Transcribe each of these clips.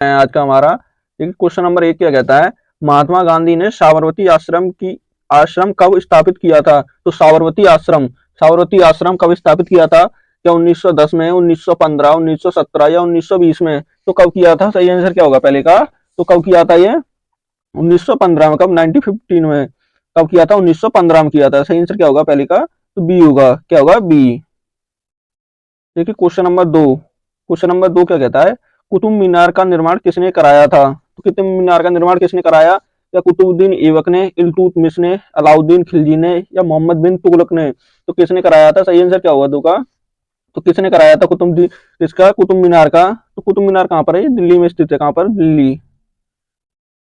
आज का हमारा। देखिए क्वेश्चन नंबर 1 क्या कहता है, महात्मा गांधी ने साबरमती आश्रम कब स्थापित किया था? तो साबरमती आश्रम कब स्थापित किया था? क्या 1910 में, 1915, 1917 या 1920 में? तो कब किया था? सही आंसर क्या होगा पहले का? तो कब किया था ये? 1915 में। कब? 1915 में। कब किया था? 1915 में किया था। सही आंसर क्या होगा पहले का? तो बी होगा। क्या होगा? बी। देखिए क्वेश्चन नंबर 2 क्या कहता है, कुतुब मीनार का निर्माण किसने कराया था? तो कुतुब मीनार का निर्माण किसने कराया? या कुतुबुद्दीन ऐबक ने, इल्तुतमिश ने, अलाउद्दीन खिलजी ने या मोहम्मद बिन तुगलक ने? तो किसने कराया था? सही आंसर क्या होगा दो का? तो किसने कराया था इसका कुतुब मीनार का? तो कुतुब मीनार कहाँ पर है? ये दिल्ली में स्थित है। कहाँ पर? दिल्ली।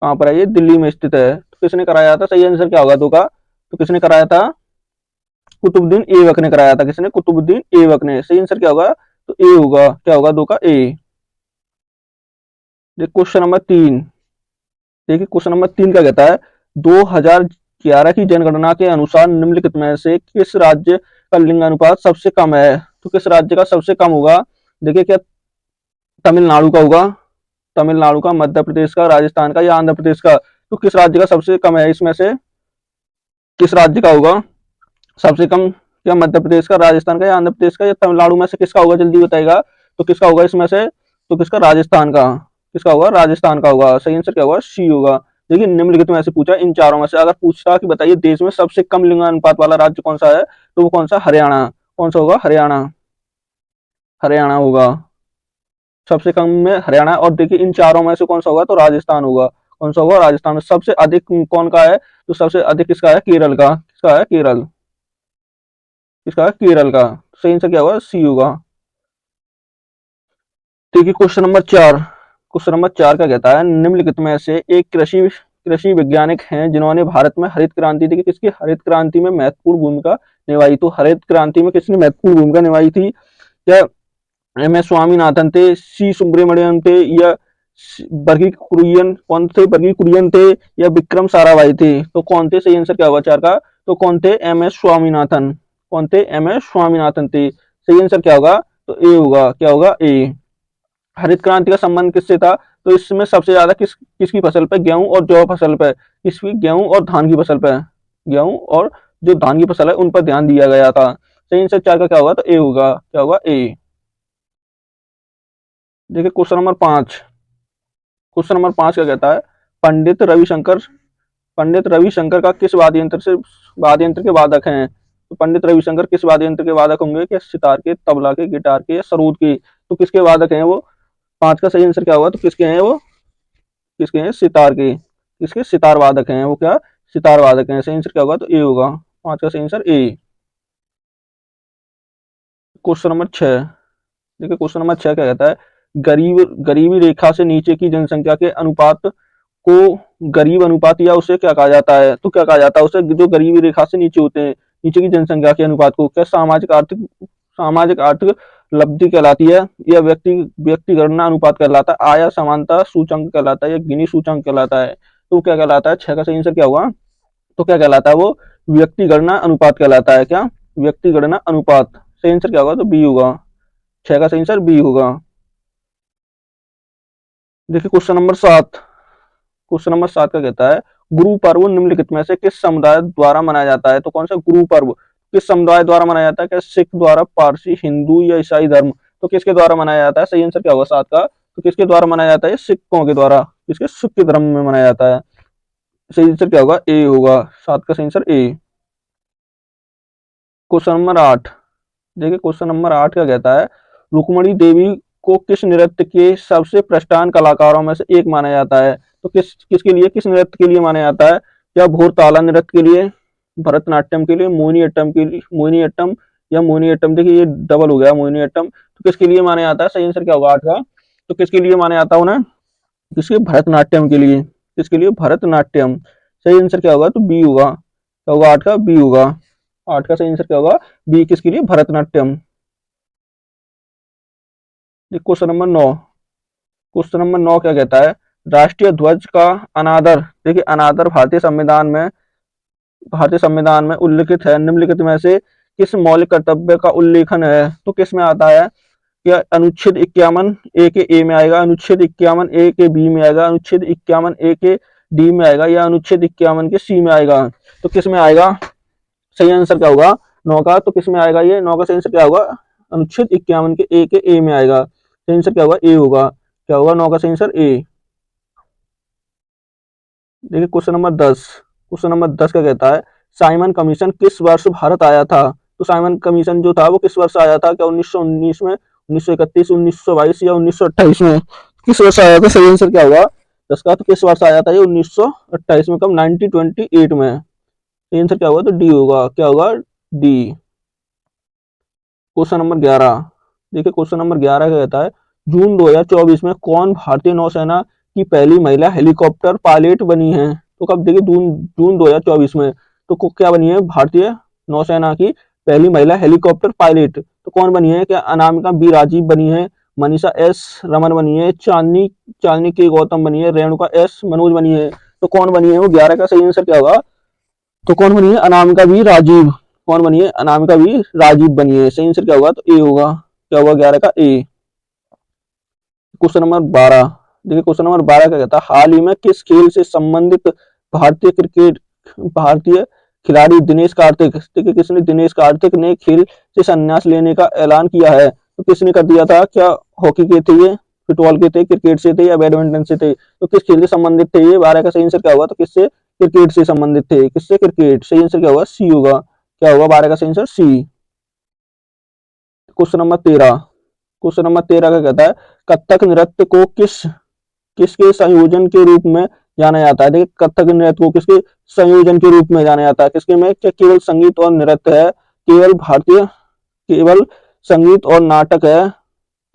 कहाँ पर है ये? दिल्ली में स्थित है। तो किसने कराया था? सही आंसर क्या होगा दो का? तो किसने कराया था? कुतुबुद्दीन ऐबक ने कराया था। किसने? कुतुबुद्दीन ऐबक ने। सही आंसर क्या होगा? तो ए होगा। क्या होगा दो का? ए। Question number 3। देखिए क्वेश्चन नंबर 3 क्या कहता है, 2011 की जनगणना के अनुसार निम्नलिखित में से किस राज्य का लिंग अनुपात सबसे कम है? तो किस राज्य का सबसे कम होगा? देखिए क्या तमिलनाडु का होगा? तमिलनाडु का, मध्य प्रदेश का, राजस्थान का या आंध्र प्रदेश का? तो किस राज्य का सबसे कम है इसमें से? किस राज्य का होगा सबसे कम? क्या मध्य प्रदेश का, राजस्थान का या आंध्र प्रदेश का या तमिलनाडु में से किसका होगा? जल्दी बताएगा। तो किसका होगा इसमें से? तो किसका? राजस्थान का। किसका होगा? राजस्थान का होगा। सही आंसर क्या होगा? सी होगा। देखिए निम्नलिखित में से पूछा इन चारों में से, अगर पूछता कि बताइए देश में सबसे कम लिंगानुपात वाला राज्य कौन सा है, तो वो कौन सा? हरियाणा। कौन सा होगा? हरियाणा। हरियाणा होगा। सबसे कम में हरियाणा। और देखिए इन चारों में से कौन सा होगा? तो राजस्थान होगा। कौन सा होगा? राजस्थान में। सबसे अधिक कौन का है? तो सबसे अधिक किसका है? केरल का। किसका है? केरल। किसका है? केरल का। सही आंसर क्या होगा? सी होगा। देखिए क्वेश्चन नंबर 4 क्या कहता है, निम्नलिखित में से एक कृषि कृषि वैज्ञानिक हैं जिन्होंने भारत में हरित क्रांति, देखिए किसकी हरित क्रांति में महत्वपूर्ण भूमिका निभाई? तो हरित क्रांति में किसने महत्वपूर्ण भूमिका निभाई थी? क्या एम एस स्वामीनाथन थे, सी सुब्रमण्यम थे या वर्गीज कुरियन? कौन थे? वर्गीज कुरियन थे या विक्रम साराभाई थे? तो कौन थे? सही आंसर क्या होगा 4 का? तो कौन थे? एम एस स्वामीनाथन। कौन थे? एम एस स्वामीनाथन थे। सही आंसर क्या होगा? तो ए होगा। क्या होगा? ए। हरित क्रांति का संबंध किससे था? तो इसमें सबसे ज्यादा किसकी फसल पे? गेहूं और जौ फसल पे। किसकी? गेहूं और धान की फसल पे। गेहूं और जो धान की फसल है उन पर ध्यान दिया गया था। सही आंसर 4 का क्या होगा? तो ए होगा। क्या होगा? ए। देखिए क्वेश्चन नंबर 5 क्या कहता है, पंडित रविशंकर का किस वाद्य यंत्र के वादक हैं? तो पंडित रविशंकर किस वाद्य यंत्र के वादक होंगे? क्या सितार के, तबला के, गिटार के या सरोद के? तो किसके वादक हैं वो? 5 का सही आंसर क्या होगा? तो किसके हैं वो? किसके हैं? सितार के। किसके? सितार वादक हैं वो। क्या? सितार वादक हैं। सही आंसर क्या होगा? तो ए होगा। 5 का सही आंसर ए। Question number 6। देखिए क्वेश्चन नंबर 6 क्या कहता है, गरीबी रेखा से नीचे की जनसंख्या के अनुपात को गरीब अनुपात या उसे क्या कहा जाता है? तो क्या कहा जाता है उसे? जो गरीबी रेखा से नीचे होते हैं, नीचे की जनसंख्या के अनुपात को क्या सामाजिक आर्थिक लब्धि कहलाती है या व्यक्ति गणना अनुपात कहलाता है, आया समानता सूचकांक कहलाता है या गिनी सूचकांक कहलाता है? तो क्या कहलाता है? 6 का सही आंसर क्या होगा? तो क्या कहलाता है वो? व्यक्ति गणना अनुपात कहलाता है। क्या? व्यक्ति गणना अनुपात। सही आंसर क्या होगा? तो बी होगा। 6 का सही आंसर बी होगा। देखिए क्वेश्चन नंबर 7 का कहता है, गुरु पर्व निम्नलिखित में से किस समुदाय द्वारा मनाया जाता है? तो कौन सा गुरु पर्व किस समुदाय द्वारा मनाया जाता है? क्या सिख द्वारा, पारसी, हिंदू या ईसाई धर्म? तो किसके द्वारा मनाया जाता है? सही आंसर क्या होगा 7 का? तो किसके द्वारा मनाया जाता है? सिखों के द्वारा। किसके? सिख के धर्म में मनाया जाता है। सही आंसर क्या होगा? ए होगा। 7 का सही आंसर ए। Question number 8। देखिए क्वेश्चन नंबर 8 क्या कहता है, रुक्मणी देवी को किस नृत्य के सबसे प्रष्टान कलाकारों में से एक माना जाता है? तो किसके लिए, किस नृत्य के लिए माना जाता है? क्या भोरताला नृत्य के लिए, भरतनाट्यम के लिए, मोहिनीअट्टम के लिए, मोहिनीअट्टम? देखिए ये डबल हो गया मोहिनीअट्टम। तो किसके लिए माना जाता है? सही आंसर क्या होगा 8 का? तो किसके लिए माना जाता है उन्हें? किसके? भरतनाट्यम के लिए। किसके लिए? भरतनाट्यम। सही आंसर क्या होगा? तो बी होगा। क्या होगा? 8 का बी होगा। 8 का सही आंसर क्या होगा? बी। किसके लिए? भरतनाट्यम। क्वेश्चन नंबर 9 क्या कहता है, राष्ट्रीय ध्वज का अनादर, देखिए अनादर भारतीय संविधान में उल्लिखित है, निम्नलिखित में से किस मौलिक कर्तव्य का उल्लेखन है? तो किस में आता है? क्या अनुच्छेद 51 ए के ए में आएगा, अनुच्छेद 51 ए के बी में आएगा, अनुच्छेद 51 ए के डी में आएगा, या अनुच्छेद 51 के सी में आएगा? तो किस में आएगा? सही आंसर क्या होगा? 9 का। तो किस में आएगा ये? 9 का सही आंसर क्या होगा? अनुच्छेद 51 के ए में आएगा। सही आंसर क्या होगा? ए होगा। क्या होगा 9 का सही आंसर? ए। देखिए क्वेश्चन नंबर 10। क्वेश्चन नंबर 10 का कहता है साइमन कमीशन किस वर्ष भारत आया था? तो साइमन कमीशन जो था वो किस वर्ष आया था? क्या 1919 में, 1931, 1922 या 1928 में? किस वर्ष आया था? सही आंसर क्या होगा 10 का? तो किस वर्ष आया था ये? 1928 में। कब? 1928 में। सही आंसर क्या होगा? तो डी होगा। क्या होगा? डी। Question number 11। देखिए क्वेश्चन नंबर 11 का कहता है जून 2024 में कौन भारतीय नौसेना की पहली महिला हेलीकॉप्टर पायलट बनी है? तो कब? देखिए जून 2024 में। तो क्या बनी है? भारतीय नौसेना की पहली महिला हेलीकॉप्टर पायलट। तो कौन बनी है? क्या अनामिका बी राजीव बनी है, मनीषा एस रमन बनी है, चांदनी चांदनी के गौतम बनी है, रेणुका एस मनोज बनी है? तो कौन बनी है वो? 11 का सही आंसर क्या होगा? तो कौन बनी है? अनामिका बी राजीव। कौन बनी है? अनामिका बी राजीव बनी है। सही आंसर क्या होगा? तो ए होगा। क्या होगा 11 का? ए। Question number 12। देखिए क्वेश्चन नंबर 12 का कहता है हाल ही में किस खेल से संबंधित भारतीय खिलाड़ी दिनेश कार्तिक, देखिए किसने? दिनेश कार्तिक ने खेल से संन्यास लेने का ऐलान किया है। तो किसने कर दिया था? क्या हॉकी के थे ये, फुटबॉल के थे, क्रिकेट से थे, या बैडमिंटन से थे? तो किस खेल से संबंधित थे ये? 12 का सही आंसर क्या होगा? तो किससे? क्रिकेट से संबंधित थे। किससे? क्रिकेट। सही आंसर क्या होगा? सी होगा। क्या होगा 12 का सही answer? C. Question number 13। Question number 13 का कहता है कथक नृत्य को किसके संयोजन के रूप में जाना जाता है? देखिए कथक नृत्य को किसके संयोजन के रूप में जाना जाता है? किसके में? क्या केवल संगीत और नृत्य है, केवल संगीत और नाटक है,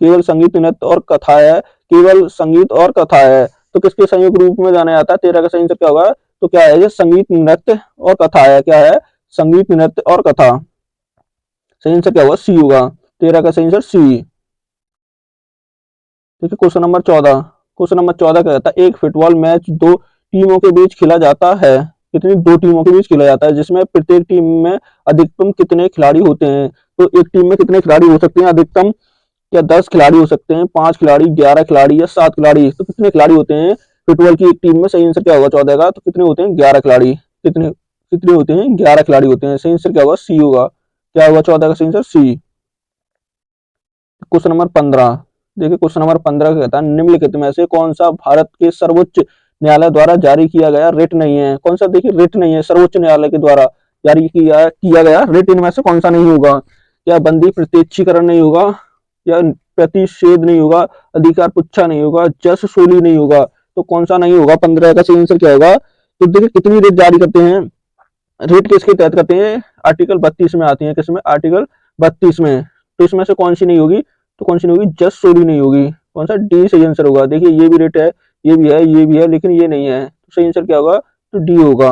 केवल संगीत नृत्य और कथा है, केवल संगीत और कथा है? तो किसके संयुक्त रूप में जाना जाता है? 13 का सही आंसर क्या होगा? तो क्या है ये? संगीत नृत्य और कथा है। क्या है? संगीत नृत्य और कथा। सही आंसर क्या होगा? सी होगा। 13 का सही आंसर सी। देखिए क्वेश्चन नंबर 14। क्वेश्चन नंबर 14 का कहता है एक फुटबॉल मैच दो टीमों के बीच खेला जाता है। कितनी? दो टीमों के बीच खेला जाता है, जिसमें प्रत्येक टीम में अधिकतम कितने खिलाड़ी होते हैं? तो एक टीम में कितने खिलाड़ी हो सकते हैं अधिकतम? क्या 10 खिलाड़ी हो सकते हैं, 5 खिलाड़ी, 11 खिलाड़ी, या 7 खिलाड़ी? तो कितने खिलाड़ी होते हैं फुटबॉल की एक टीम में? सही आंसर क्या होगा 14 का? तो कितने होते हैं? 11 खिलाड़ी। कितने कितने होते हैं? 11 खिलाड़ी होते हैं। सही आंसर क्या होगा? सी होगा। क्या होगा 14 का सही आंसर? सी। Question number 15। देखिए क्वेश्चन नंबर 15 का कहता है निम्नलिखित में से कौन सा भारत के सर्वोच्च न्यायालय द्वारा जारी किया गया रिट नहीं है? कौन सा? देखिए रिट नहीं है, सर्वोच्च न्यायालय के द्वारा जारी किया गया रिट इनमें से कौन सा नहीं होगा? या बंदी प्रत्यक्षीकरण नहीं होगा, या प्रतिषेध नहीं होगा, अधिकार पुच्छा नहीं होगा, जस सोली नहीं होगा? तो कौन सा नहीं होगा? 15 का सही आंसर क्या होगा? तो देखिए कितनी रिट जारी करते हैं? रिट किसके तहत करते हैं? आर्टिकल 32 में आती है। किसमें? आर्टिकल 32 में। तो इसमें से कौन सी नहीं होगी? तो कौन सी नहीं होगी? जस्ट सोली नहीं होगी। कौन सा? डी सही आंसर होगा। देखिए ये भी रेट है, ये भी है, ये भी है, लेकिन ये नहीं है। तो सही आंसर क्या होगा? तो डी होगा।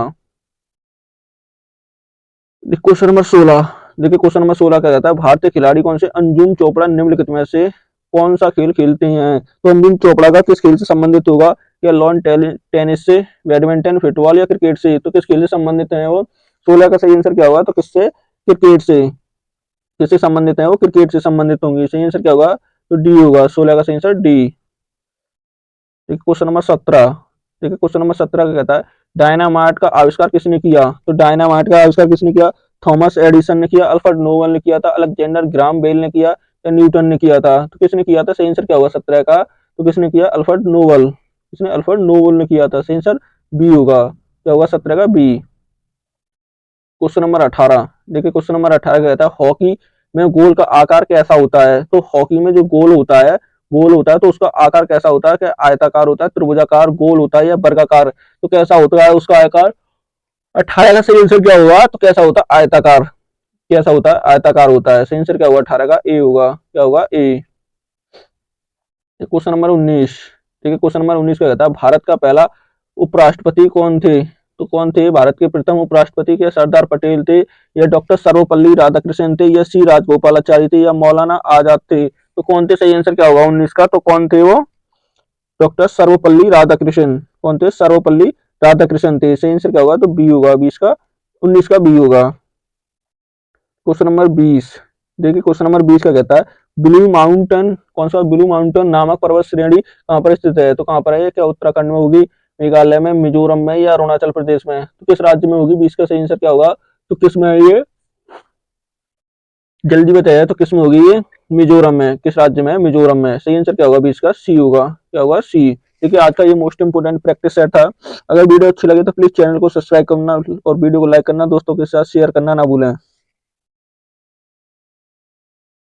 Question number 16। देखिए क्वेश्चन नंबर 16 क्या कहता है भारतीय खिलाड़ी कौन से? अंजुम चोपड़ा निम्नलिखित में से कौन सा खेल खेलते हैं? तो अंजुम चोपड़ा का किस खेल से संबंधित होगा? या लॉन टेनिस से, बैडमिंटन, फुटबॉल, या क्रिकेट से? तो किस खेल से संबंधित है वो? 16 का सही आंसर क्या होगा? तो किससे? क्रिकेट से। किससे संबंधित है वो? क्रिकेट से संबंधित होंगे। सही आंसर क्या होगा? तो डी होगा। 16 का सही आंसर डी। Question number 17। देखिए क्वेश्चन नंबर 17 का कहता है डायनामाइट का आविष्कार किसने किया? तो डायनामाइट का आविष्कार किसने किया? थॉमस एडिसन ने किया, अल्फ्रेड नोबल ने किया था, अलेक्जेंडर ग्राम बेल ने किया, या न्यूटन ने किया था? तो किसने किया था? सही आंसर क्या होगा 17 का? तो किसने किया? Alfred Nobel. किसने? अल्फ्रेड नोबल ने किया था। सही आंसर बी होगा। क्या होगा 17 का? बी। Question number 18। देखिए क्वेश्चन नंबर 18 कहता है हॉकी में गोल का आकार कैसा होता है? तो हॉकी में जो गोल होता है तो उसका आकार कैसा होता है? क्या आयताकार होता है, त्रिभुजाकार, गोल होता है, या वर्गाकार? तो कैसा होता है उसका आकार? 18 का सही आंसर क्या होगा? तो कैसा होता है? आयताकार। कैसा होता है? आयताकार होता है। सही आंसर क्या होगा? 18 का? ए होगा। क्या होगा? ए। Question number 19। ठीक है क्वेश्चन नंबर 19 का कहता है भारत का पहला उपराष्ट्रपति कौन थे? तो कौन थे भारत के प्रथम उपराष्ट्रपति? क्या सरदार पटेल थे, या डॉक्टर सर्वपल्ली राधाकृष्णन थे, या सी राजगोपालाचारी थे, या मौलाना आजाद थे? तो कौन थे? सही आंसर क्या होगा 19 का? तो कौन थे वो? डॉक्टर सर्वपल्ली राधाकृष्णन। कौन थे? सर्वपल्ली राधाकृष्णन थे। सही आंसर क्या होगा? तो बी होगा। 20 का 19 का बी होगा। Question number 20। देखिए क्वेश्चन नंबर 20 का कहता है ब्लू माउंटेन, कौन सा ब्लू माउंटेन नामक पर्वत श्रेणी कहाँ पर स्थित है? तो कहाँ पर है ये? क्या उत्तराखंड में होगी, मेघालय में, मिजोरम में या अरुणाचल प्रदेश में? तो किस राज्य में होगी? 20 का सही आंसर क्या होगा? तो किस में है ये? जल्दी बताइए, तो किस में होगी ये? मिजोरम में। किस राज्य में है? मिजोरम में। सही आंसर क्या होगा? 20 का सी होगा। क्या होगा? सी। देखिए आज का ये मोस्ट इंपोर्टेंट प्रैक्टिस सेट था। अगर वीडियो अच्छी लगे तो प्लीज चैनल को सब्सक्राइब करना और वीडियो को लाइक करना, दोस्तों के साथ शेयर करना ना भूलें।